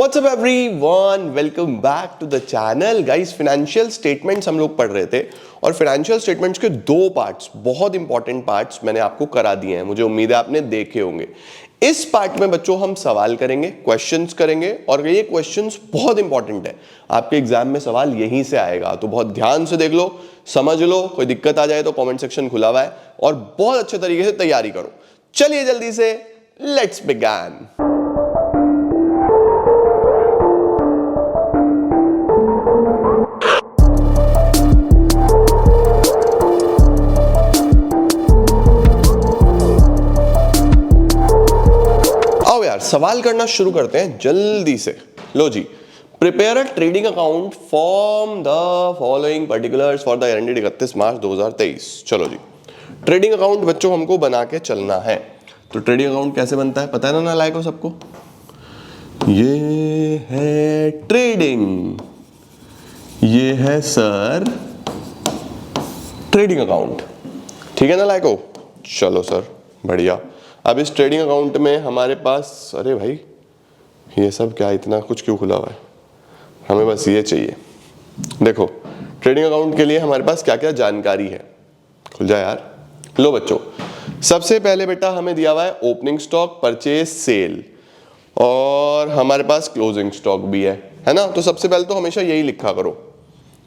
WhatsApp everyone, welcome back to the channel. Guys, financial statements हम लोग पढ़ रहे थे और फाइनेंशियल स्टेटमेंट्स के दो पार्ट्स, बहुत इंपॉर्टेंट पार्ट्स मैंने आपको करा दिए हैं। मुझे उम्मीद है आपने देखे होंगे। इस पार्ट में बच्चों हम सवाल करेंगे, क्वेश्चंस करेंगे और ये क्वेश्चंस बहुत इंपॉर्टेंट है। आपके एग्जाम में सवाल यहीं से आएगा, तो बहुत ध्यान से देख लो, समझ लो। कोई दिक्कत आ जाए तो कॉमेंट सेक्शन खुला हुआ है और बहुत अच्छे तरीके से तैयारी करो। चलिए जल्दी से लेट्स बिगिन। सवाल करना शुरू करते हैं जल्दी से। लो जी, prepare a trading account form the following particulars for the year ended 31 March 2023। चलो जी, ट्रेडिंग अकाउंट बच्चों हमको बना के चलना है। तो ट्रेडिंग अकाउंट कैसे बनता है पता है ना लायक हो सबको? ये है ट्रेडिंग, ये है सर ट्रेडिंग अकाउंट। ठीक है ना लायक हो? चलो सर, बढ़िया। अब इस ट्रेडिंग अकाउंट में हमारे पास, अरे भाई ये सब क्या, इतना कुछ क्यों खुला हुआ है? हमें बस ये चाहिए। देखो, ट्रेडिंग अकाउंट के लिए हमारे पास क्या क्या जानकारी है। खुल जाए यार। लो बच्चों, सबसे पहले बेटा हमें दिया हुआ है ओपनिंग स्टॉक, परचेज, सेल और हमारे पास क्लोजिंग स्टॉक भी है ना? तो सबसे पहले तो हमेशा यही लिखा करो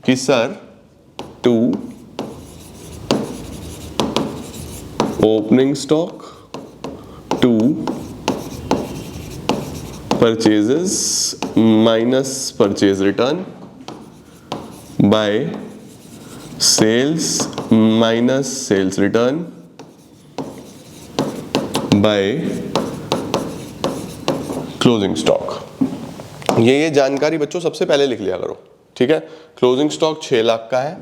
कि sir to opening stock, to purchases minus purchase return by sales minus sales return by closing stock। ये जानकारी बच्चों सबसे पहले लिख लिया करो, ठीक है? क्लोजिंग स्टॉक 6 लाख का है।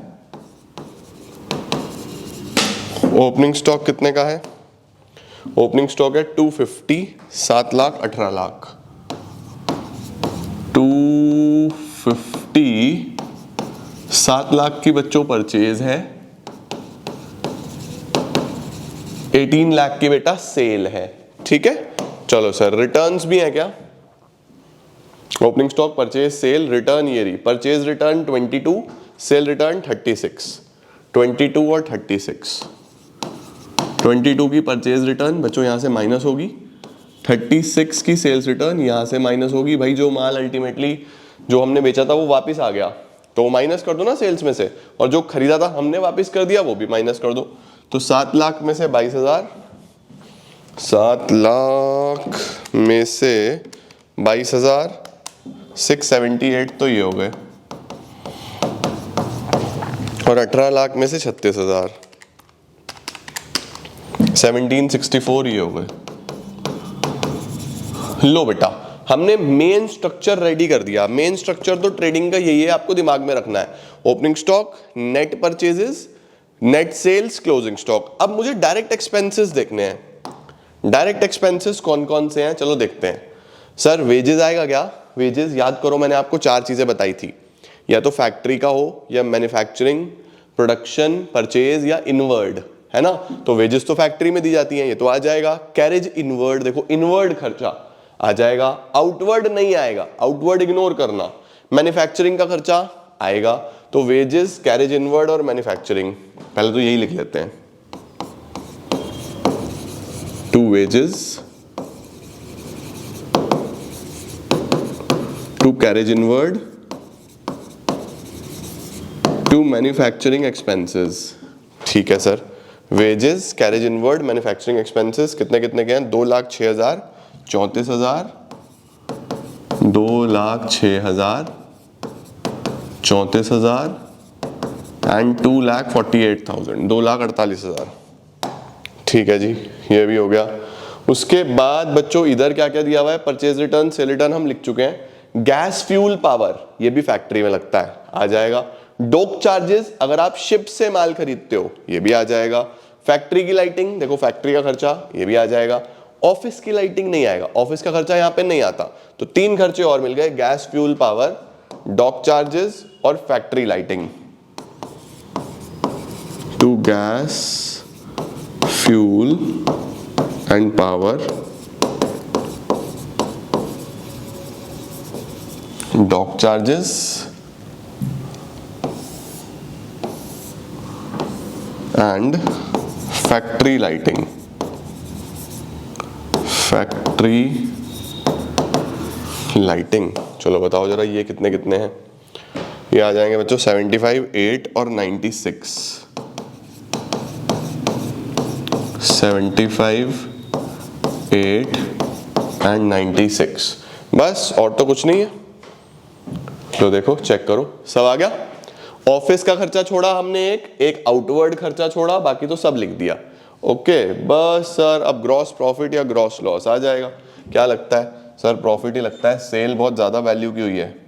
ओपनिंग स्टॉक कितने का है? ओपनिंग स्टॉक है 250, 7 लाख 18 लाख। 250 7 लाख की बच्चों परचेज है, 18 लाख की बेटा सेल है। ठीक है, चलो सर रिटर्न्स भी है क्या? Opening stock, purchase, sale, return ये रही। Purchase return 22, cell return 36। 22 और 36, 22 की परचेज रिटर्न बच्चों यहां से माइनस होगी, 36 की सेल्स रिटर्न यहां से माइनस होगी। भाई जो माल अल्टीमेटली जो हमने बेचा था वो वापस आ गया, तो माइनस कर दो ना सेल्स में से, और जो खरीदा था हमने वापस कर दिया वो भी माइनस कर दो। तो 7 लाख में से 22,000, 7 लाख में से 22,000, 678 तो ये हो गए, और 18 लाख में से 36,000, 1764 ये हो गए। लो बेटा, हमने मेन स्ट्रक्चर रेडी कर दिया। मेन स्ट्रक्चर तो ट्रेडिंग का यही है, आपको दिमाग में रखना है। Opening stock, net purchases, net sales, closing stock. अब मुझे डायरेक्ट एक्सपेंसेस देखने हैं। डायरेक्ट एक्सपेंसेस कौन कौन से हैं चलो देखते हैं। सर वेजेस आएगा क्या? वेजेस याद करो, मैंने आपको 4 चीजें बताई थी, या तो फैक्ट्री का हो, या मैन्युफैक्चरिंग, प्रोडक्शन, परचेज, या इनवर्ड, है ना? तो वेजेस तो फैक्ट्री में दी जाती हैं, ये तो आ जाएगा। कैरेज इनवर्ड, देखो इनवर्ड खर्चा आ जाएगा, आउटवर्ड नहीं आएगा, आउटवर्ड इग्नोर करना। मैन्युफैक्चरिंग का खर्चा आएगा, तो वेजेस, कैरेज इनवर्ड और मैन्युफैक्चरिंग, पहले तो यही लिख लेते हैं। To wages, to carriage inward, to manufacturing expenses. ठीक है sir, wages, carriage inward, manufacturing expenses कितने कितने के हैं? 2,06,000, 34,000, 2,06,000, 34,000 एंड 2,48,000, 2,48,000। ठीक है जी, ये भी हो गया। उसके बाद बच्चों इधर क्या क्या दिया हुआ है? परचेज रिटर्न, सेल रिटर्न हम लिख चुके हैं। गैस फ्यूल पावर, ये भी फैक्ट्री में लगता है, आ जाएगा। डॉक चार्जेस, अगर आप शिप से माल खरीदते हो, ये भी आ जाएगा। फैक्ट्री की लाइटिंग, देखो फैक्ट्री का खर्चा, ये भी आ जाएगा। ऑफिस की लाइटिंग नहीं आएगा, ऑफिस का खर्चा यहां पे नहीं आता। तो 3 खर्चे और मिल गए, gas fuel power, dock charges और factory lighting. To gas fuel and power dock charges and factory lighting, factory lighting. चलो बताओ जरा ये कितने कितने हैं। ये आ जाएंगे बच्चों 75, 8 और 96। 75, 8 एंड 96। बस और तो कुछ नहीं है। तो देखो चेक करो, सब आ गया। ऑफिस का खर्चा छोड़ा हमने, एक आउटवर्ड खर्चा छोड़ा, बाकी तो सब लिख दिया। ओके बस सर अब ग्रॉस प्रॉफिट या ग्रॉस लॉस आ जाएगा। क्या लगता है सर? प्रॉफिट ही लगता है, सेल बहुत ज्यादा वैल्यू की हुई है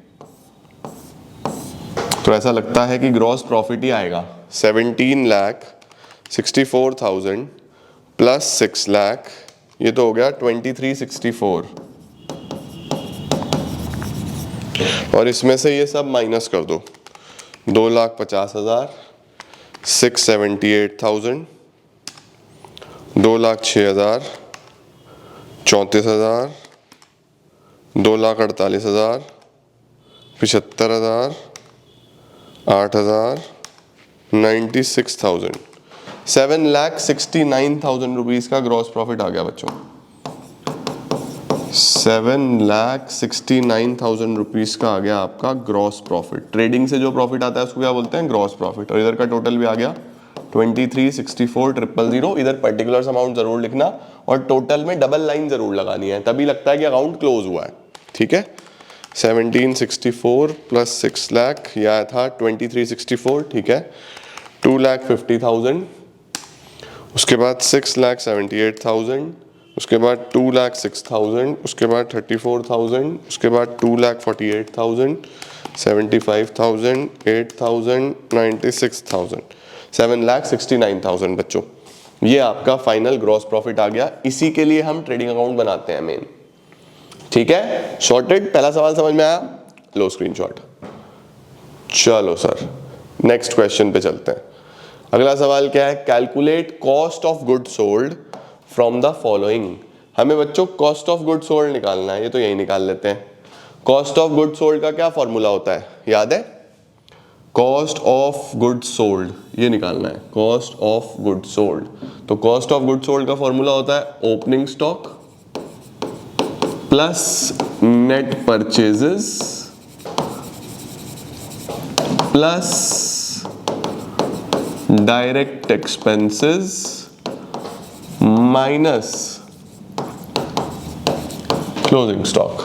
तो ऐसा लगता है कि ग्रॉस प्रॉफिट ही आएगा। 17,64,000 प्लस 6 लाख, ये तो हो गया 2364। और इसमें से ये सब माइनस कर दो, 2,50,000, 678,000, 2,06,000, 34,000, 2,48,000, 75,000, 8,000, 96,000, 7,69,000 रुपीज़ का ग्रॉस प्रॉफिट आ गया बच्चों। 7,69,000 रुपीज़ का आ गया आपका ग्रॉस प्रॉफिट। ट्रेडिंग से जो प्रॉफिट आता है उसको क्या बोलते हैं? Gross profit. और इधर का टोटल भी आ गया 23,64,000। इधर पर्टिकुलर अमाउंट जरूर लिखना और टोटल में डबल लाइन जरूर लगानी है, तभी लगता है कि अकाउंट क्लोज हुआ है। ठीक है, 1764 प्लस 6 लाख, यह था 2364। ठीक है, 2,50,000, उसके बाद 6,78,000, उसके बाद 2,06,000, उसके बाद 34,000, उसके बाद 2,48,000, 75,000, 8,000, 96,000, 7,69,000 बच्चों। ये आपका फाइनल ग्रॉस प्रॉफिट आ गया। इसी के लिए हम ट्रेडिंग अकाउंट बनाते हैं मेन। ठीक है, शॉर्टेड। पहला सवाल समझ में आया? लो स्क्रीनशॉट। चलो सर नेक्स्ट क्वेश्चन पे चलते हैं। अगला सवाल क्या है? Calculate cost of good sold from the following. हमें बच्चों कॉस्ट ऑफ गुड सोल्ड निकालना है, ये तो यही निकाल लेते हैं। कॉस्ट ऑफ गुड सोल्ड का क्या फॉर्मूला होता है, याद है? कॉस्ट ऑफ गुड सोल्ड, ये निकालना है, कॉस्ट ऑफ गुड सोल्ड। तो कॉस्ट ऑफ गुड सोल्ड का फॉर्मूला होता है opening stock plus net purchases plus direct expenses minus closing stock.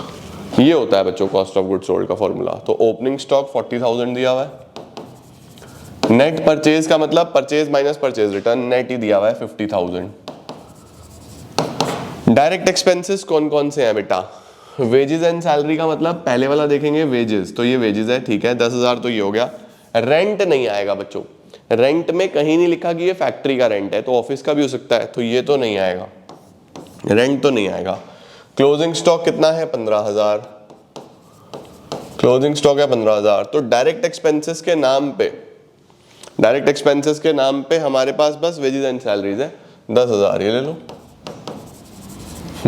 ये होता है बच्चों कॉस्ट ऑफ गुड सोल्ड का फॉर्मूला। तो ओपनिंग स्टॉक 40,000 दिया हुआ है, नेट परचेज का मतलब purchase minus purchase return, net ही दिया हुआ है 50,000। डायरेक्ट एक्सपेंसेस कौन कौन से हैं बेटा? वेजेस एंड सैलरी का मतलब पहले वाला देखेंगे वेजेस, तो ये वेजेस है। ठीक है, 10,000 तो ये हो गया। रेंट नहीं आएगा बच्चों, रेंट में कहीं नहीं लिखा कि ये फैक्ट्री का रेंट है, तो ऑफिस का भी हो सकता है, तो ये तो नहीं आएगा, रेंट तो नहीं आएगा। क्लोजिंग स्टॉक कितना है? 15,000। क्लोजिंग स्टॉक है 15,000। तो डायरेक्ट एक्सपेंसेस के नाम पे, डायरेक्ट एक्सपेंसेस के नाम पे हमारे पास बस वेजेस एंड सैलरीज है, 10,000 ये ले लो,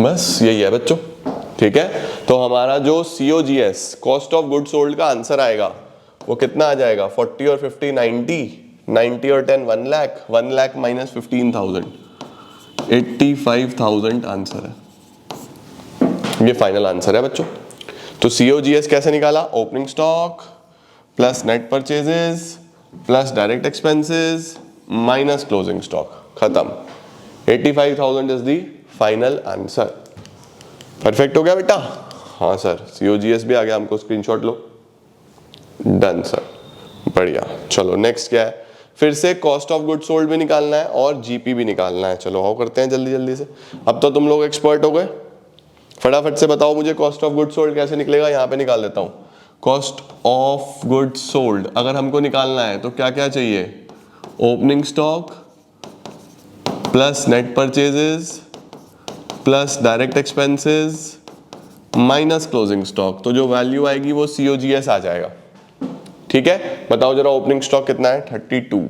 बस यही है बच्चों। ठीक है, तो हमारा जो COGS cost of good sold का आंसर आएगा वो कितना आ जाएगा? 40 और 50 90, 90 और 10 1 लाख, 1 लाख माइनस 15,000, 85,000 आंसर है। ये फाइनल आंसर है बच्चों। तो COGS कैसे निकाला? Opening stock plus net purchases plus direct expenses minus closing stock, खत्म। 85,000 is the final answer. Perfect हो गया बेटा? हाँ सर, COGS भी आ गया हमको, स्क्रीनशॉट लो। डन सर, बढ़िया। चलो नेक्स्ट क्या है? फिर से कॉस्ट ऑफ गुड सोल्ड भी निकालना है और GP भी निकालना है। चलो आओ करते हैं जल्दी जल्दी से। अब तो तुम लोग एक्सपर्ट हो गए, फटाफट से बताओ मुझे कॉस्ट ऑफ गुड सोल्ड कैसे निकलेगा। यहाँ पे निकाल देता हूँ। कॉस्ट ऑफ गुड सोल्ड अगर हमको निकालना है तो क्या क्या चाहिए? Opening stock plus net purchases plus direct expenses minus closing stock. तो जो वैल्यू आएगी वो COGS आ जाएगा। ठीक है, बताओ जरा ओपनिंग स्टॉक कितना है? 32।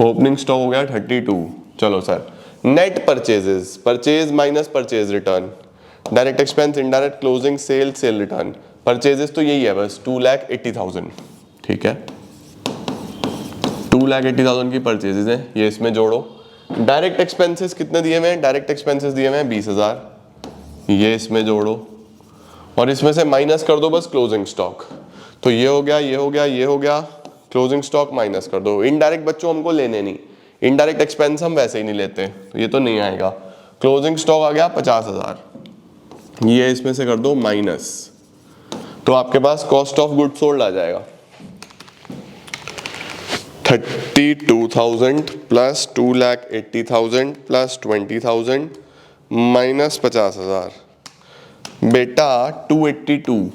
ओपनिंग स्टॉक हो गया 32। चलो sir, net purchases, purchase minus purchase return, direct expense indirect closing sale sale return, purchases तो यही है बस 2,80,000, ठीक है, 2,80,000 की परचेजेस है, ये इसमें जोड़ो। डायरेक्ट एक्सपेंसेस कितने दिए हुए हैं, डायरेक्ट एक्सपेंसेस दिए हुए हैं 20,000, ये इसमें जोड़ो और इसमें से माइनस कर दो बस क्लोजिंग स्टॉक। तो ये हो गया, ये हो गया, ये हो गया, क्लोजिंग स्टॉक माइनस कर दो। इनडायरेक्ट बच्चों हमको लेने नहीं, इनडायरेक्ट एक्सपेंस हम वैसे ही नहीं लेते, तो ये तो नहीं आएगा। क्लोजिंग स्टॉक आ गया 50,000, ये इसमें से कर दो माइनस, तो आपके पास कॉस्ट ऑफ गुड सोल्ड आ जाएगा 32,000 प्लस 2,80,000 प्लस 20,000 माइनस 50,000, बेटा 282,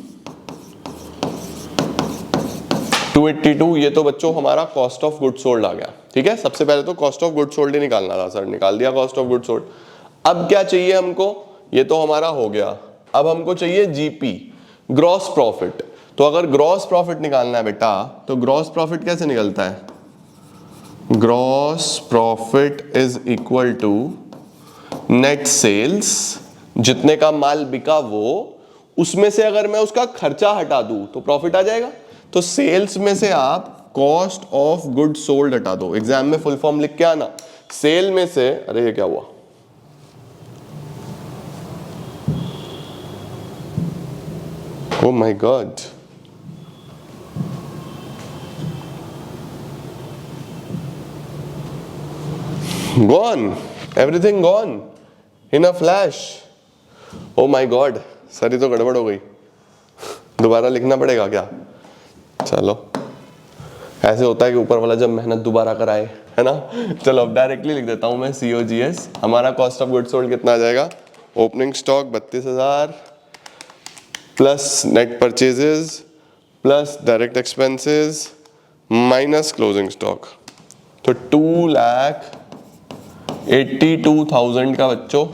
ये तो बच्चों हमारा कॉस्ट ऑफ गुड सोल्ड आ गया, ठीक है। सबसे पहले तो कॉस्ट ऑफ गुड सोल्ड ही निकालना था सर, निकाल दिया कॉस्ट ऑफ गुड सोल्ड। अब क्या चाहिए हमको, ये तो हमारा हो गया, अब हमको चाहिए जीपी, ग्रॉस प्रॉफिट। तो अगर ग्रॉस प्रॉफिट निकालना है बेटा, तो ग्रॉस प्रॉफिट कैसे निकलता है, gross profit is equal to net sales, जितने का माल बिका वो, उसमें से अगर मैं उसका खर्चा हटा दूं तो प्रॉफिट आ जाएगा। तो सेल्स में से आप कॉस्ट ऑफ गुड सोल्ड हटा दो, एग्जाम में फुल फॉर्म लिख के आना, सेल में से, अरे ये क्या हुआ, oh my God, gone, everything gone in a flash, oh my God sir ये तो गड़बड़ हो गई, दोबारा लिखना पड़ेगा क्या, चलो ऐसे होता है कि ऊपर वाला जब मेहनत दोबारा कराए, है ना। चलो अब डायरेक्टली लिख देता हूं मैं, COGS, हमारा कॉस्ट ऑफ गुड सोल्ड कितना आ जाएगा, opening stock 32,000 plus net purchases plus direct expenses minus closing stock, तो 2,82,000 का बच्चों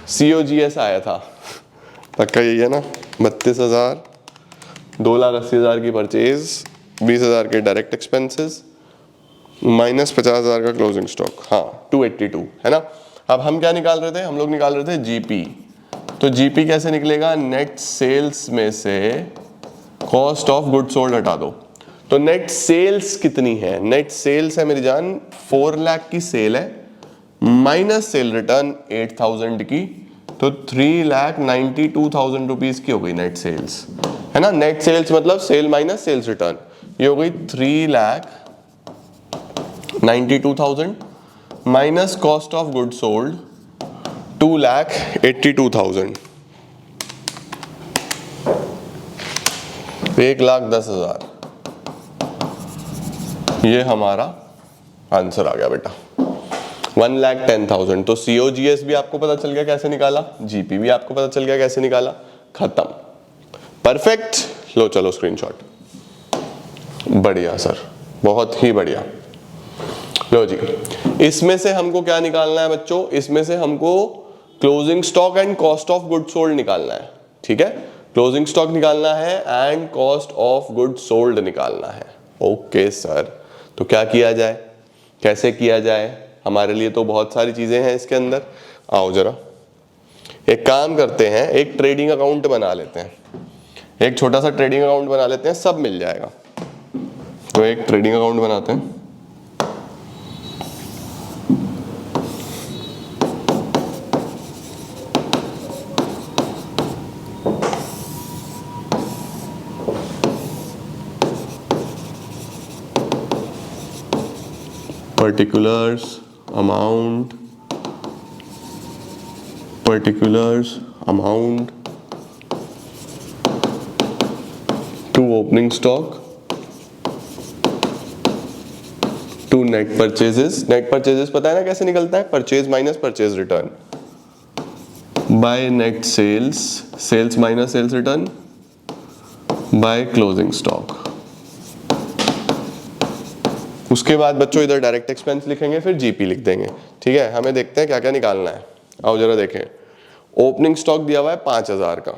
COGS आया था, पक्का यही है ना, 32,000, 2,80,000 की परचेज, 20,000 के डायरेक्ट एक्सपेंसेस माइनस 50,000 का क्लोजिंग स्टॉक, हाँ 282 है ना। अब हम क्या निकाल रहे थे, हम लोग निकाल रहे थे जीपी, तो जीपी कैसे निकलेगा, नेट सेल्स में से कॉस्ट ऑफ गुड सोल्ड हटा दो। तो नेट सेल्स कितनी है, नेट सेल्स है मेरी जान 4 लाख की सेल है, माइनस सेल रिटर्न 8,000 की, तो 3,92,000 रुपीज की हो गई नेट सेल्स, है ना। नेट सेल्स मतलब सेल माइनस सेल्स रिटर्न, ये हो गई 3,92,000 minus cost of good sold 2,82,000, 1,10,000, ये हमारा आंसर आ गया बेटा 1,10,000। तो COGS भी आपको पता चल गया कैसे निकाला, GP भी आपको पता चल गया कैसे निकाला, खत्म, परफेक्ट। लो चलो स्क्रीनशॉट, बढ़िया सर, बहुत ही बढ़िया। लो जी, इसमें से हमको क्या निकालना है बच्चों, इसमें से हमको closing stock and cost of good sold निकालना है, ठीक है। क्लोजिंग स्टॉक निकालना है and cost of good sold निकालना है, ओके सर। तो क्या किया जाए, कैसे किया जाए, हमारे लिए तो बहुत सारी चीजें हैं इसके अंदर। आओ जरा एक काम करते हैं, एक ट्रेडिंग अकाउंट बना लेते हैं, एक छोटा सा ट्रेडिंग अकाउंट बना लेते हैं, सब मिल जाएगा। तो एक ट्रेडिंग अकाउंट बनाते हैं, particulars amount to opening stock to net purchases। Net purchases पता है ना कैसे निकलता है, purchase minus purchase return by net sales, sales minus sales return by closing stock. उसके बाद बच्चों इधर डायरेक्ट एक्सपेंस लिखेंगे, फिर जीपी लिख देंगे, ठीक है। हमें देखते हैं क्या क्या निकालना है, आओ जरा देखें। ओपनिंग स्टॉक दिया हुआ है 5,000 का,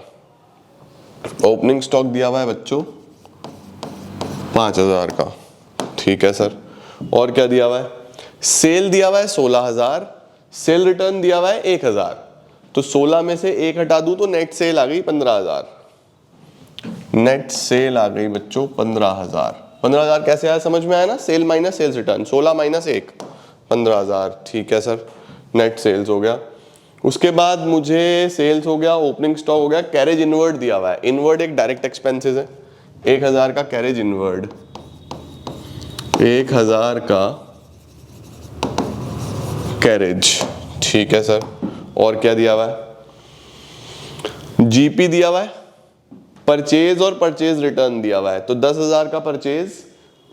ओपनिंग स्टॉक दिया हुआ है बच्चों 5,000 का, ठीक है सर। और क्या दिया हुआ है, सेल दिया हुआ है 16,000, सेल रिटर्न दिया हुआ है 1,000, तो 16 में से 1 हटा दूं तो नेट सेल आ गई 15,000, नेट सेल आ गई बच्चों 15,000। 15,000 कैसे आया, समझ में आया ना, sale minus sales return, 16 minus 1 15,000। ठीक है सर, नेट सेल्स हो गया। उसके बाद मुझे सेल्स हो गया, ओपनिंग स्टॉक हो गया, कैरेज इनवर्ड दिया हुआ है। इनवर्ड एक डायरेक्ट एक्सपेंसेस है, 1,000 का कैरेज इनवर्ड, 1,000 का कैरेज। ठीक है सर, और क्या दिया हुआ है, जीपी दिया हुआ है, परचेज और परचेज रिटर्न दिया हुआ है। तो 10,000 का परचेज,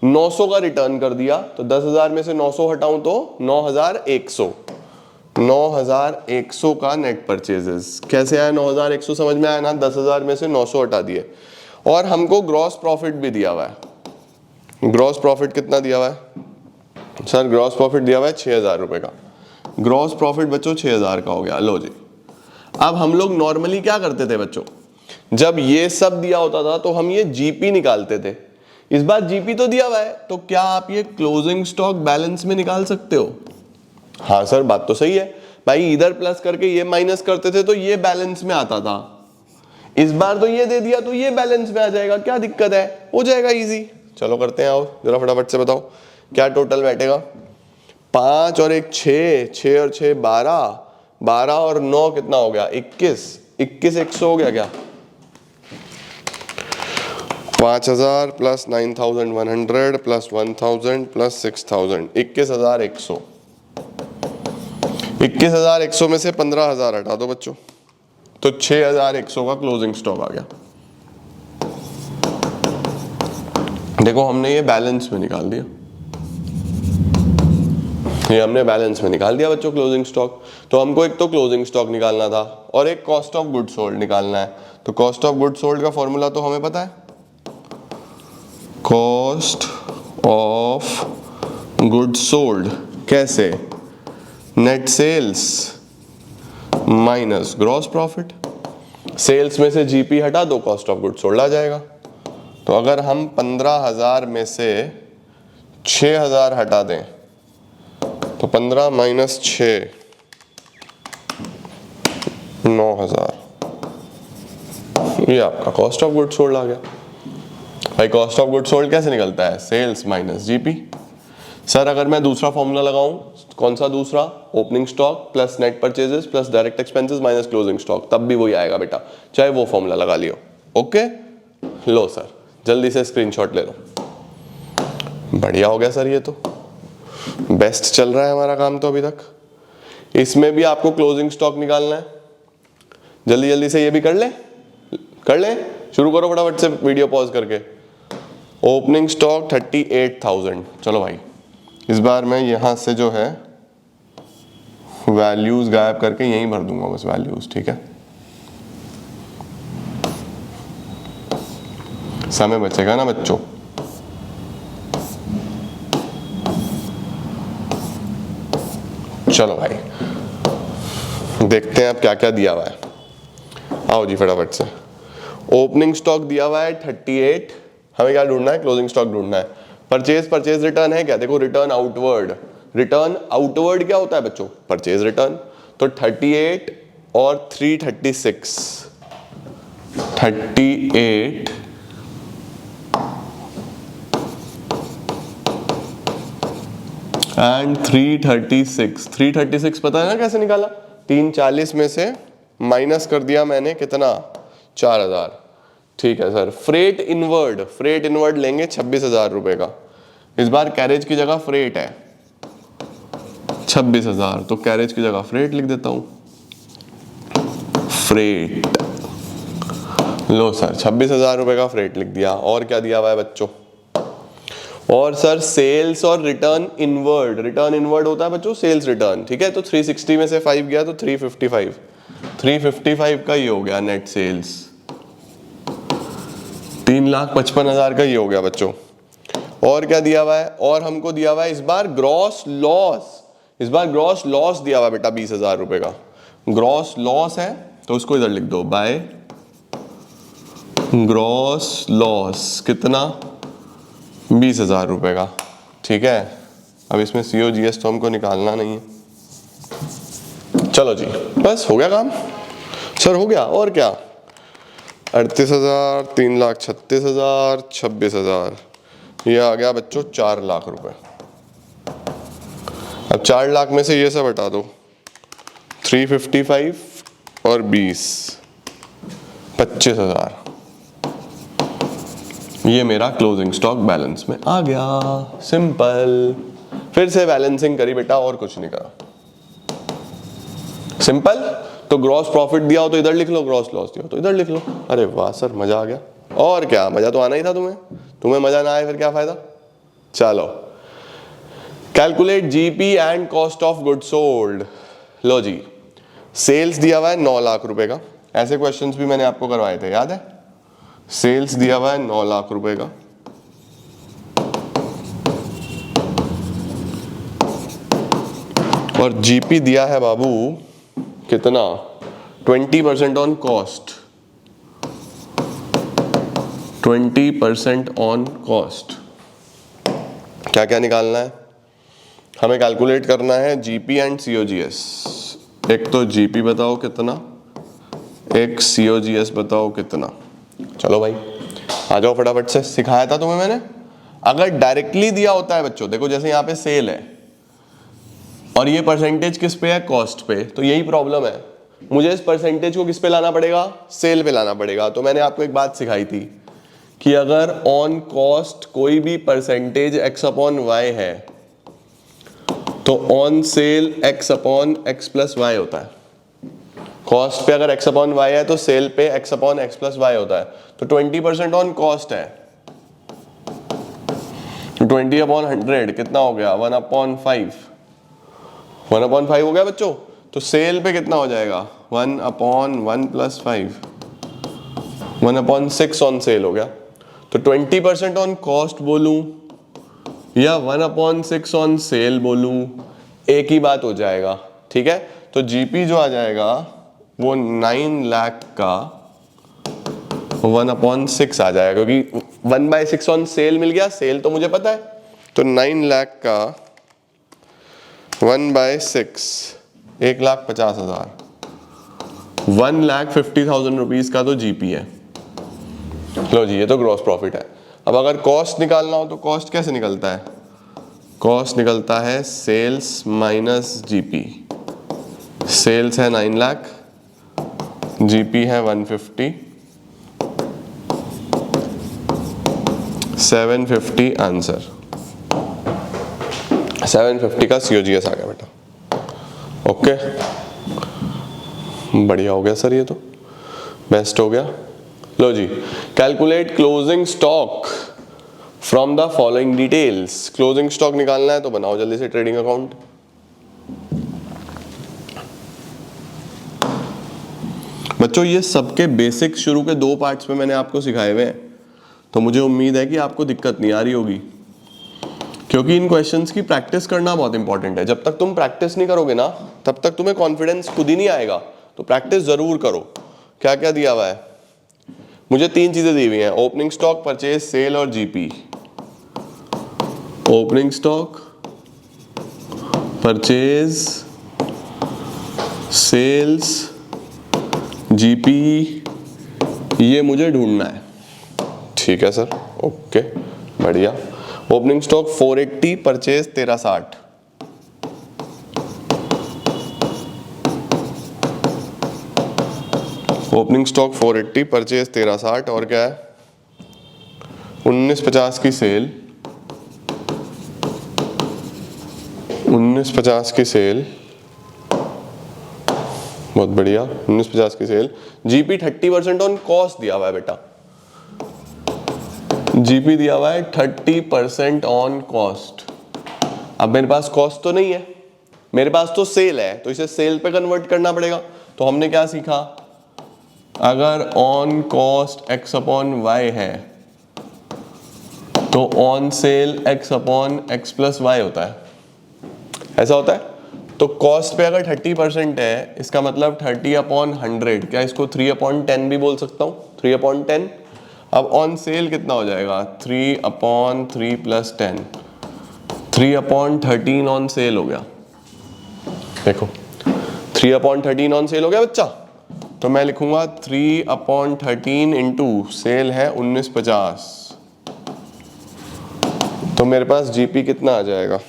900 का रिटर्न कर दिया, तो 10,000 में से 900 हटाऊं तो 9,100, 9,100 का नेट परचेजेस। कैसे आया 9,100, समझ में आया ना, 10,000 में से 900 हटा दिए। और हमको ग्रॉस प्रॉफिट भी दिया हुआ है। ग्रॉस प्रॉफिट कितना दिया हुआ है सर, ग्रॉस प्रॉफिट दिया हुआ है 6,000 रुपए का। ग्रॉस प्रॉफिट बच्चों 6,000 का हो गया। लो जी, अब हम लोग नॉर्मली क्या करते थे बच्चों, जब ये सब दिया होता था तो हम ये जीपी निकालते थे। इस बार जीपी तो दिया हुआ है, तो क्या आप ये क्लोजिंग स्टॉक बैलेंस में निकाल सकते हो? हाँ सर, बात तो सही है भाई, इधर प्लस करके ये माइनस करते थे तो ये बैलेंस में आता था। इस बार तो ये दे दिया तो ये बैलेंस में आ जाएगा, क्या दिक्कत है, हो जाएगा इजी। चलो करते हैं, आओ जरा फटाफट से बताओ क्या टोटल बैठेगा। 5 और 1 6, 6 और 6 12, 12 और 9 कितना हो गया 21, 21,100 हो गया क्या? 5,000 प्लस 9,100 प्लस 1,000 प्लस 6,000, 21,100। 21,100 में से 15,000 हटा दो बच्चों, तो 6,100 का क्लोजिंग स्टॉक आ गया। देखो हमने ये बैलेंस में निकाल दिया, ये हमने बैलेंस में निकाल दिया बच्चों क्लोजिंग स्टॉक। तो हमको एक तो क्लोजिंग स्टॉक निकालना था और एक कॉस्ट ऑफ गुड सोल्ड निकालना है। तो कॉस्ट ऑफ गुड सोल्ड का फॉर्मूला तो हमें पता है, कॉस्ट ऑफ गुड सोल्ड कैसे, net sales minus gross profit. Sales में से जीपी हटा दो, कॉस्ट ऑफ गुड सोल्ड आ जाएगा। तो अगर हम 15,000 में से 6,000 हटा दें तो 15 माइनस 6 9,000, ये आपका कॉस्ट ऑफ गुड सोल्ड आ गया। भाई कॉस्ट ऑफ गुड सोल्ड कैसे निकलता है, सेल्स माइनस जीपी। सर अगर मैं दूसरा फॉर्मूला लगाऊं, कौन सा दूसरा, opening stock plus net purchases plus direct expenses minus closing stock, तब भी वही आएगा बेटा, चाहे वो फॉर्मूला लगा लियो। ओके, लो सर जल्दी से स्क्रीनशॉट ले लो। बढ़िया हो गया सर, ये तो बेस्ट चल रहा है हमारा काम तो अभी तक। इसमें भी आपको क्लोजिंग स्टॉक निकालना है, जल्दी जल्दी से ये भी कर ले, शुरू करो फटाफट से वीडियो पॉज करके। Opening stock 38,000। चलो भाई इस बार मैं यहां से जो है वैल्यूज गायब करके यहीं भर दूंगा बस वैल्यूज, ठीक है, समय बचेगा ना बच्चों। चलो भाई देखते हैं अब क्या क्या दिया हुआ है, आओ जी फटाफट से। ओपनिंग स्टॉक दिया हुआ है 38, हमें क्या ढूंढना है, क्लोजिंग स्टॉक ढूंढना है। परचेज रिटर्न है क्या, देखो रिटर्न आउटवर्ड, रिटर्न आउटवर्ड क्या होता है बच्चों, परचेज रिटर्न। तो 38 और 336, 38 एंड 336, 336 पता है ना कैसे निकाला, 340 में से माइनस कर दिया मैंने कितना, 4,000। ठीक है सर, फ्रेट इनवर्ड लेंगे 26,000 रुपए का। इस बार कैरेज की जगह फ्रेट है 26,000, तो कैरेज की जगह फ्रेट लिख देता हूं, फ्रेट। लो सर 26,000 रुपए का फ्रेट लिख दिया। और क्या दिया हुआ है बच्चों, और सर सेल्स और रिटर्न इनवर्ड होता है बच्चों सेल्स रिटर्न, ठीक है। तो 360 में से 5 गया तो 355 का ये हो गया नेट सेल्स, 3,55,000 का ये हो गया बच्चों। और क्या दिया हुआ है, और हमको दिया हुआ है इस बार ग्रॉस लॉस दिया हुआ है बेटा 20,000 रुपए का। ग्रॉस लॉस है तो उसको इधर लिख दो, बाय ग्रॉस लॉस कितना, 20,000 रुपए का, ठीक है। अब इसमें COGS तो हमको निकालना नहीं है। चलो जी बस हो गया काम सर, हो गया। और क्या, 38,000, 3,36,000, 26,000, ये आ गया बच्चों 4 लाख रुपए। अब 4 लाख में से ये सब हटा दो, 355 और 20, 25,000, ये मेरा क्लोजिंग स्टॉक बैलेंस में आ गया। सिंपल। फिर से बैलेंसिंग करी बेटा, और कुछ नहीं करा। सिंपल। तो ग्रॉस प्रॉफिट दिया हो तो इधर लिख लो, ग्रॉस लॉस दिया हो तो इधर लिख लो। अरे वाह सर, मजा आ गया। और क्या, मजा तो आना ही था तुम्हें मजा ना आए फिर क्या फायदा। चलो, calculate GP and cost of good sold. लो जी, सेल्स दिया हुआ है 9 लाख रुपए का। ऐसे क्वेश्चंस भी मैंने आपको करवाए थे, याद है। सेल्स दिया हुआ है 9 लाख रुपए का, और जीपी दिया है बाबू कितना, 20% ऑन कॉस्ट, 20% ऑन कॉस्ट। क्या क्या निकालना है हमें, कैलकुलेट करना है जीपी एंड सीओजीएस। एक तो जीपी बताओ कितना, एक सीओजीएस बताओ कितना। चलो भाई आ जाओ फटाफट से, सिखाया था तुम्हें मैंने। अगर डायरेक्टली दिया होता है बच्चों, देखो जैसे यहाँ पे सेल है और ये परसेंटेज किस पे है, कॉस्ट पे, तो यही प्रॉब्लम है। मुझे इस परसेंटेज को किस पे लाना पड़ेगा, सेल पे लाना पड़ेगा। तो मैंने आपको एक बात सिखाई थी कि अगर ऑन कॉस्ट कोई भी परसेंटेज x अपॉन वाई है तो on sale x upon x plus y होता है। कॉस्ट पे अगर x अपॉन वाई है तो सेल पे x upon x plus y होता है। तो 20% ऑन कॉस्ट है, 20 अपॉन 100 कितना हो गया, 1 अपॉन 5, 1 अपॉन 5 हो गया बच्चों। तो सेल पे कितना हो जाएगा, 1 upon 1 plus 5, 1 upon 6 on sale हो गया। तो 20% ऑन कॉस्ट बोलूं या 1 अपॉन 6 ऑन सेल बोलूं, एक ही बात हो जाएगा। ठीक है, तो जीपी जो आ जाएगा वो 9 लाख का 1 अपॉन 6 आ जाएगा, क्योंकि 1/6 ऑन सेल मिल गया, सेल तो मुझे पता है। तो 9 लाख का 1/6, 1,50,000, 1,50,000 रुपीज का तो जीपी है। लो जी, ये तो ग्रॉस प्रॉफिट है। अब अगर कॉस्ट निकालना हो तो कॉस्ट कैसे निकलता है, कॉस्ट निकलता है सेल्स माइनस जीपी। सेल्स है 9 लाख, जीपी है 150, 750 आंसर। 750 का सीओजीएस आ गया बेटा। ओके, बढ़िया हो गया सर, ये तो बेस्ट हो गया। लो जी, calculate closing stock from the following details. Closing stock निकालना है तो बनाओ जल्दी से ट्रेडिंग अकाउंट। बच्चों ये सबके बेसिक शुरू के 2 पार्ट्स में मैंने आपको सिखाए हुए हैं, तो मुझे उम्मीद है कि आपको दिक्कत नहीं आ रही होगी, क्योंकि इन क्वेश्चंस की प्रैक्टिस करना बहुत इंपॉर्टेंट है। जब तक तुम प्रैक्टिस नहीं करोगे ना, तब तक तुम्हें कॉन्फिडेंस खुद ही नहीं आएगा। तो प्रैक्टिस जरूर करो। क्या क्या दिया हुआ है, मुझे 3 चीजें दी हुई हैं, ओपनिंग स्टॉक, परचेज, सेल और GP. Opening stock, purchase, sales, GP, ये मुझे ढूंढना है। ठीक है सर, ओके, बढ़िया। Opening stock 480, purchase 1360, opening stock 480, purchase 1360, और क्या है 1950 की सेल, 1950 की सेल, बहुत बढ़िया, 1950 की सेल। जीपी 30% ऑन कॉस्ट दिया हुआ है बेटा, जीपी दिया हुआ है 30% ऑन कॉस्ट। अब मेरे पास कॉस्ट तो नहीं है, मेरे पास तो सेल है, तो इसे सेल पे कन्वर्ट करना पड़ेगा। तो हमने क्या सीखा, अगर on cost x upon y है तो on sale x upon x plus y होता है, ऐसा होता है। तो कॉस्ट पे अगर 30% है, इसका मतलब 30 अपॉन 100, क्या इसको 3 अपॉन 10 भी बोल सकता हूँ, 3 अपॉन 10। अब ऑन सेल कितना हो जाएगा, 3 upon 3 plus 10, 3 upon 13 on sale हो गया। देखो 3 अपॉन 13 ऑन सेल हो गया बच्चा। तो मैं लिखूंगा 3/13 इंटू सेल है 1950, तो मेरे पास जीपी कितना आ जाएगा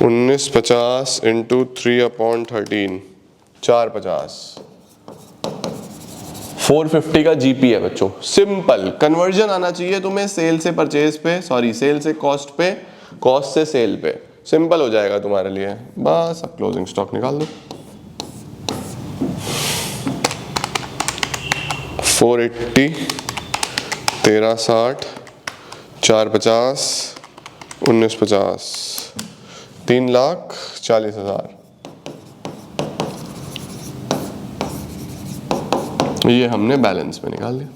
1950 इंटू 3/13 450, 450 का जीपी है बच्चों। सिंपल कन्वर्जन आना चाहिए तुम्हें सेल से परचेज पे, सॉरी सेल से कॉस्ट पे, कॉस्ट से सेल पे, सिंपल हो जाएगा तुम्हारे लिए। बस अब क्लोजिंग स्टॉक निकाल दो। 480 1360 450 1950 3,40,000, ये हमने बैलेंस में निकाल लिया।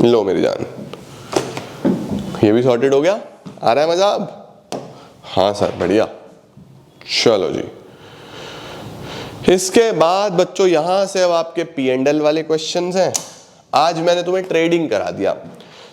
लो मेरी जान, ये भी सॉर्टेड हो गया। आ रहा है मजा अब? हाँ सर बढ़िया। चलो जी, इसके बाद बच्चों यहां से अब आपके P&L वाले क्वेश्चंस हैं। आज मैंने तुम्हें ट्रेडिंग करा दिया,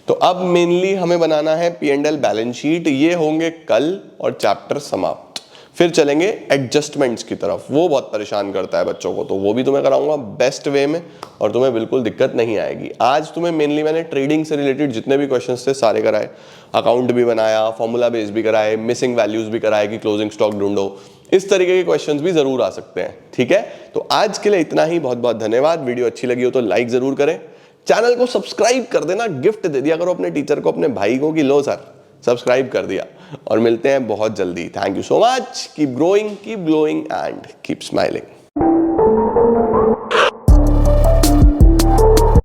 तो अब मेनली हमें बनाना है P&L बैलेंस शीट। ये होंगे कल और चैप्टर समाप्त। फिर चलेंगे एडजस्टमेंट्स की तरफ, वो बहुत परेशान करता है बच्चों को, तो वो भी तुम्हें कराऊंगा बेस्ट वे में और तुम्हें बिल्कुल दिक्कत नहीं आएगी। आज तुम्हें मेनली मैंने ट्रेडिंग से रिलेटेड जितने भी क्वेश्चंस थे सारे कराए, अकाउंट भी बनाया, फॉर्मूला बेस भी कराए, मिसिंग वैल्यूज भी कराए कि क्लोजिंग स्टॉक ढूंढो। इस तरीके के क्वेश्चंस भी जरूर आ सकते हैं, ठीक है। तो आज के लिए इतना ही, बहुत बहुत धन्यवाद। वीडियो अच्छी लगी हो तो लाइक जरूर करें, चैनल को सब्सक्राइब कर देना, गिफ्ट दे दिया करो अपने टीचर को, अपने भाई को कि लो सर सब्सक्राइब कर दिया। और मिलते हैं बहुत जल्दी। Thank you so much, keep growing, keep glowing and keep smiling.